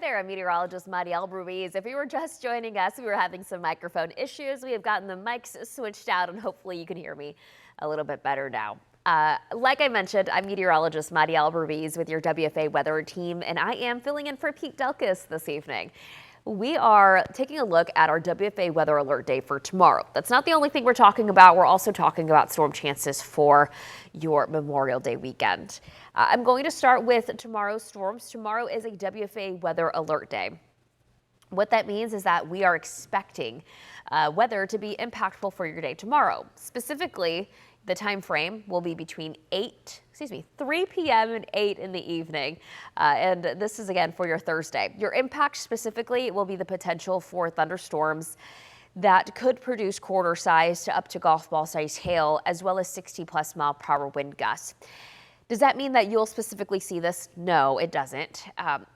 there, I'm meteorologist Mariel Ruiz. If you were just joining us, we were having some microphone issues. We have gotten the mics switched out, and hopefully you can hear me a little bit better now. Like I mentioned, I'm meteorologist Mariel Ruiz with your WFAA Weather team, and I am filling in for Pete Delkus this evening. We are taking a look at our WFAA Weather Alert Day for tomorrow. That's not the only thing we're talking about. We're also talking about storm chances for your Memorial Day weekend. I'm going to start with tomorrow's storms. Tomorrow is a WFAA Weather Alert Day. What that means is that we are expecting weather to be impactful for your day tomorrow. Specifically, the time frame will be between 3 p.m. and 8 in the evening. And this is again for your Thursday. Your impact specifically will be the potential for thunderstorms that could produce quarter size to up to golf ball size hail, as well as 60+ mile per hour wind gusts. Does that mean that you'll specifically see this? No, it doesn't.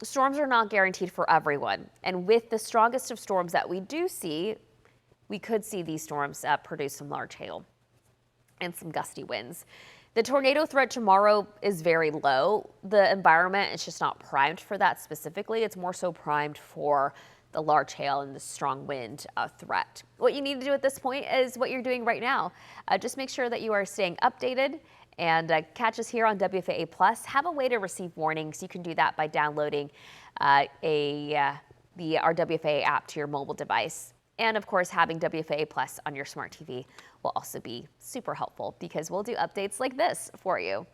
Storms are not guaranteed for everyone. And with the strongest of storms that we do see, we could see these storms produce some large hail and some gusty winds. The tornado threat tomorrow is very low. The environment is just not primed for that specifically. It's more so primed for the large hail and the strong wind threat. What you need to do at this point is what you're doing right now. Just make sure that you are staying updated and catch us here on WFAA Plus. Have a way to receive warnings. You can do that by downloading our WFAA app to your mobile device. And of course, having WFAA Plus on your smart TV will also be super helpful because we'll do updates like this for you.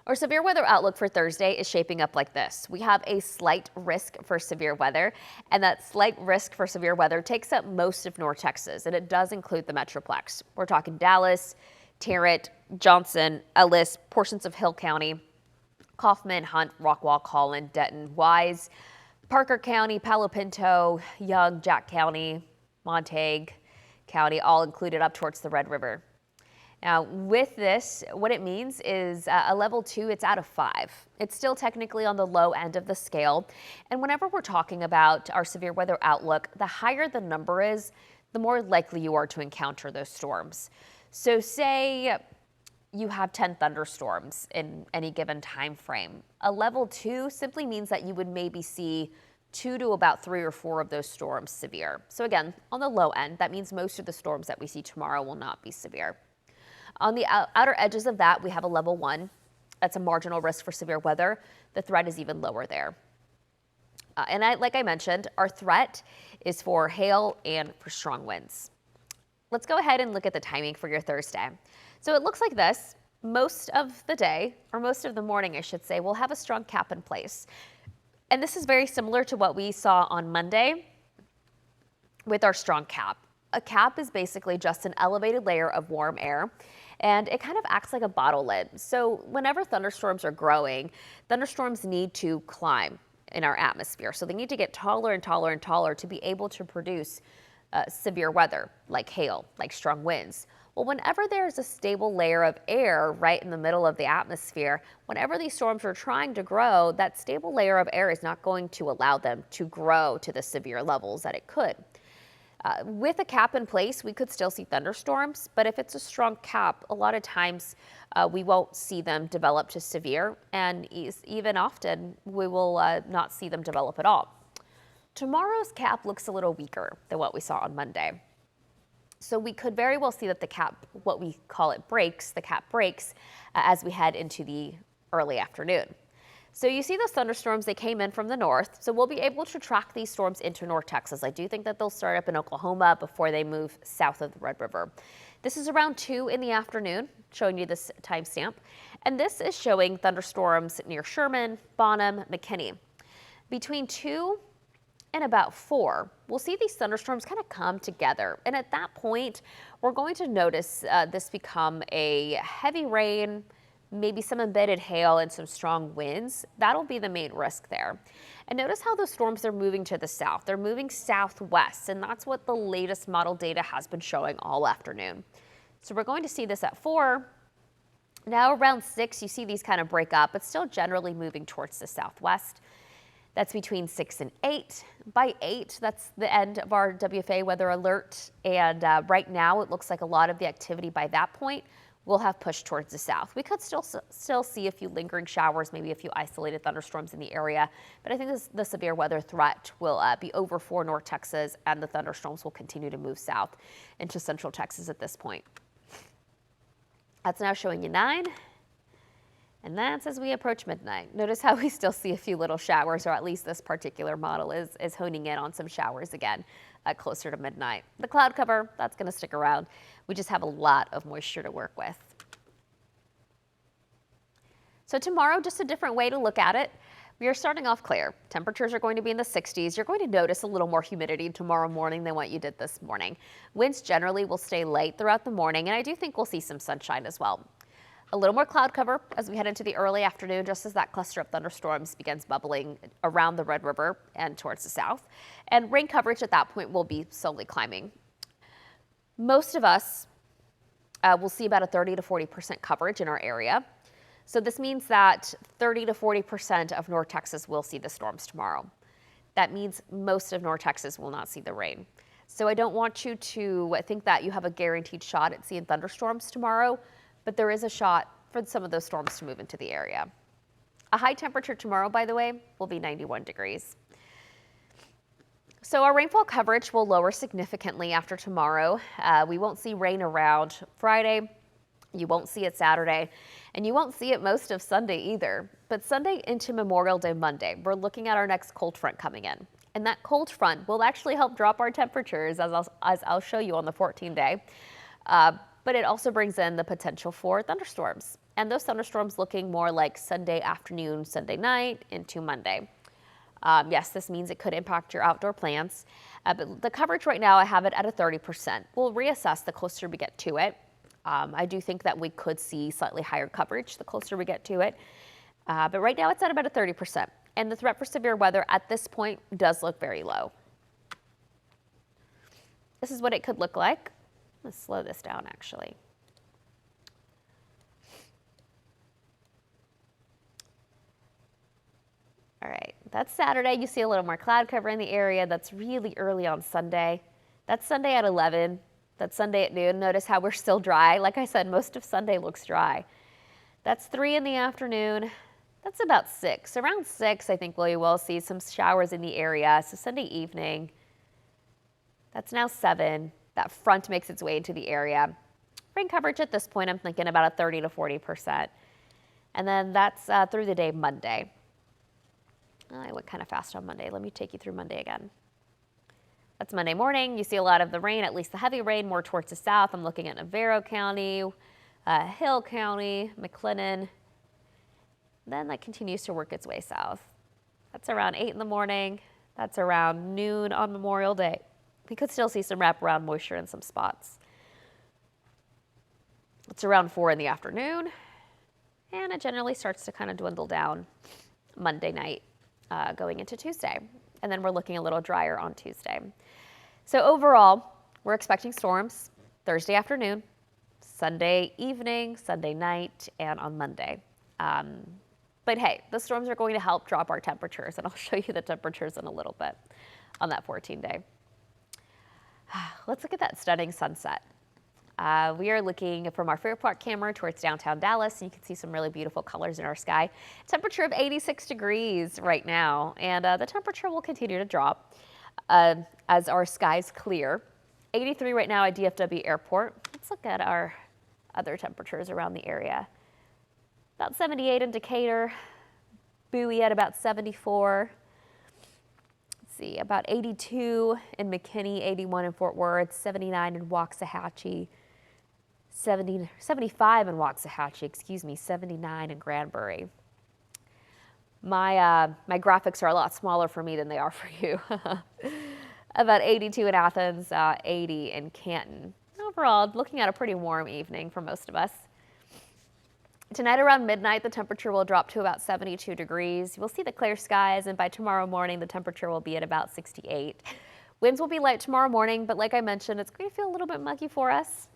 Our severe weather outlook for Thursday is shaping up like this. We have a slight risk for severe weather, and that slight risk for severe weather takes up most of North Texas, and it does include the Metroplex. We're talking Dallas, Tarrant, Johnson, Ellis, portions of Hill County, Kaufman, Hunt, Rockwall, Collin, Denton, Wise, Parker County, Palo Pinto, Young, Jack County, Montague County, all included up towards the Red River. Now, with this, what it means is a level 2, it's out of 5. It's still technically on the low end of the scale. And whenever we're talking about our severe weather outlook, the higher the number is, the more likely you are to encounter those storms. So say you have 10 thunderstorms in any given time frame. A level 2 simply means that you would maybe see 2 to about 3 or 4 of those storms severe. So again, on the low end, that means most of the storms that we see tomorrow will not be severe. On the outer edges of that, we have a level 1. That's a marginal risk for severe weather. The threat is even lower there. Like I mentioned, our threat is for hail and for strong winds. Let's go ahead and look at the timing for your Thursday. So it looks like this. Most of the day, or most of the morning, I should say, we'll have a strong cap in place. And this is very similar to what we saw on Monday with our strong cap. A cap is basically just an elevated layer of warm air, and it kind of acts like a bottle lid. So whenever thunderstorms are growing, thunderstorms need to climb in our atmosphere. So they need to get taller and taller and taller to be able to produce severe weather, like hail, like strong winds. Well, whenever there's a stable layer of air right in the middle of the atmosphere, whenever these storms are trying to grow, that stable layer of air is not going to allow them to grow to the severe levels that it could. With a cap in place, we could still see thunderstorms, but if it's a strong cap, a lot of times we won't see them develop to severe, and even often we will not see them develop at all. Tomorrow's cap looks a little weaker than what we saw on Monday. So we could very well see that the cap, what we call it, breaks, the cap breaks as we head into the early afternoon. So you see those thunderstorms, they came in from the north, so we'll be able to track these storms into North Texas. I do think that they'll start up in Oklahoma before they move south of the Red River. This is around 2 in the afternoon, showing you this timestamp. And this is showing thunderstorms near Sherman, Bonham, McKinney. Between 2 and about 4, we'll see these thunderstorms kind of come together. And at that point, we're going to notice this become a heavy rain, maybe some embedded hail and some strong winds. That'll be the main risk there. And notice how those storms are moving to the south. They're moving southwest, and that's what the latest model data has been showing all afternoon. So we're going to see this at 4. Now around 6, you see these kind of break up, but still generally moving towards the southwest. That's between 6 and 8. By 8, that's the end of our WFAA weather alert. And right now, it looks like a lot of the activity by that point will have pushed towards the south. We could still see a few lingering showers, maybe a few isolated thunderstorms in the area, but I think the severe weather threat will be over for North Texas, and the thunderstorms will continue to move south into central Texas at this point. That's now showing you 9. And that's as we approach midnight. Notice how we still see a few little showers, or at least this particular model is honing in on some showers again closer to midnight. The cloud cover, that's going to stick around. We just have a lot of moisture to work with. So tomorrow, just a different way to look at it. We are starting off clear. Temperatures are going to be in the 60s. You're going to notice a little more humidity tomorrow morning than what you did this morning. Winds generally will stay light throughout the morning, and I do think we'll see some sunshine as well. A little more cloud cover as we head into the early afternoon, just as that cluster of thunderstorms begins bubbling around the Red River and towards the south. And rain coverage at that point will be slowly climbing. Most of us will see about a 30 to 40% coverage in our area. So this means that 30 to 40% of North Texas will see the storms tomorrow. That means most of North Texas will not see the rain. So I don't want you to think that you have a guaranteed shot at seeing thunderstorms tomorrow, but there is a shot for some of those storms to move into the area. A high temperature tomorrow, by the way, will be 91 degrees. So our rainfall coverage will lower significantly after tomorrow. We won't see rain around Friday. You won't see it Saturday, and you won't see it most of Sunday either. But Sunday into Memorial Day Monday, we're looking at our next cold front coming in. And that cold front will actually help drop our temperatures, as I'll show you on the 14-day. But it also brings in the potential for thunderstorms. And those thunderstorms looking more like Sunday afternoon, Sunday night into Monday. Yes, this means it could impact your outdoor plans. But the coverage right now, I have it at a 30%. We'll reassess the closer we get to it. I do think that we could see slightly higher coverage the closer we get to it. But right now it's at about a 30%. And the threat for severe weather at this point does look very low. This is what it could look like. Let's slow this down actually. All right, that's Saturday. You see a little more cloud cover in the area. That's really early on Sunday. That's Sunday at 11. That's Sunday at noon. Notice how we're still dry. Like I said, most of Sunday looks dry. That's 3 in the afternoon. That's about 6. Around 6, I think we will see some showers in the area. So Sunday evening, that's now 7. That front makes its way into the area. Rain coverage at this point, I'm thinking about a 30 to 40%. And then that's through the day Monday. I went kind of fast on Monday. Let me take you through Monday again. That's Monday morning. You see a lot of the rain, at least the heavy rain, more towards the south. I'm looking at Navarro County, Hill County, McLennan. Then that continues to work its way south. That's around 8 in the morning. That's around noon on Memorial Day. We could still see some wraparound moisture in some spots. It's around 4 in the afternoon, and it generally starts to kind of dwindle down Monday night going into Tuesday. And then we're looking a little drier on Tuesday. So overall, we're expecting storms Thursday afternoon, Sunday evening, Sunday night, and on Monday. But hey, the storms are going to help drop our temperatures, and I'll show you the temperatures in a little bit on that 14-day. Let's look at that stunning sunset. We are looking from our Fairpark camera towards downtown Dallas, and you can see some really beautiful colors in our sky. Temperature of 86 degrees right now, and the temperature will continue to drop as our skies clear. 83 right now at DFW Airport. Let's look at our other temperatures around the area. About 78 in Decatur, Bowie at about 74. About 82 in McKinney, 81 in Fort Worth, 79 in Waxahachie, 75 in Waxahachie, 79 in Granbury. My graphics are a lot smaller for me than they are for you. About 82 in Athens, 80 in Canton. Overall, looking at a pretty warm evening for most of us. Tonight around midnight, the temperature will drop to about 72 degrees. We'll see the clear skies, and by tomorrow morning, the temperature will be at about 68. Winds will be light tomorrow morning, but like I mentioned, it's going to feel a little bit muggy for us.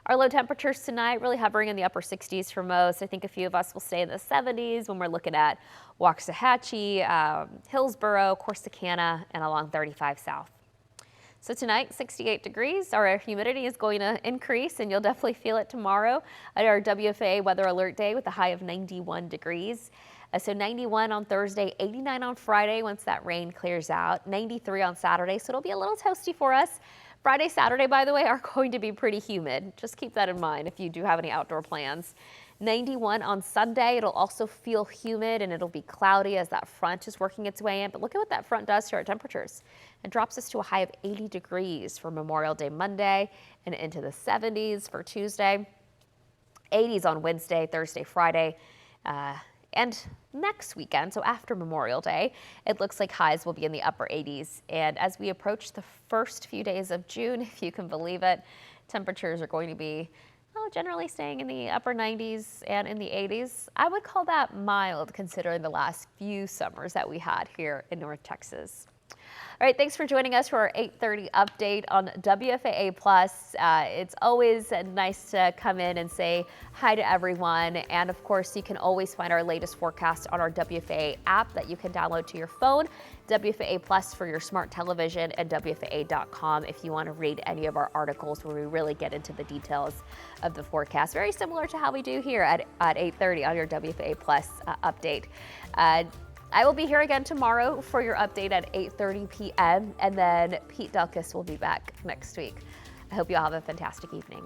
Our low temperatures tonight really hovering in the upper 60s for most. I think a few of us will stay in the 70s when we're looking at Waxahachie, Hillsboro, Corsicana, and along 35 South. So tonight, 68 degrees. Our humidity is going to increase, and you'll definitely feel it tomorrow at our WFAA Weather Alert Day with a high of 91 degrees. So 91 on Thursday, 89 on Friday once that rain clears out, 93 on Saturday, so it'll be a little toasty for us. Friday, Saturday, by the way, are going to be pretty humid. Just keep that in mind if you do have any outdoor plans. 91 on Sunday. It'll also feel humid and it'll be cloudy as that front is working its way in. But look at what that front does to our temperatures. It drops us to a high of 80 degrees for Memorial Day Monday and into the 70s for Tuesday. 80s on Wednesday, Thursday, Friday, and next weekend, so after Memorial Day, it looks like highs will be in the upper 80s. And as we approach the first few days of June, if you can believe it, temperatures are going to be generally staying in the upper 90s and in the 80s. I would call that mild considering the last few summers that we had here in North Texas. All right, thanks for joining us for our 8:30 update on WFAA Plus. It's always nice to come in and say hi to everyone. And of course, you can always find our latest forecast on our WFAA app that you can download to your phone, WFAA Plus for your smart television, and WFAA.com if you want to read any of our articles where we really get into the details of the forecast. Very similar to how we do here at 8:30 on your WFAA Plus update. I will be here again tomorrow for your update at 8:30 p.m. and then Pete Delkus will be back next week. I hope you all have a fantastic evening.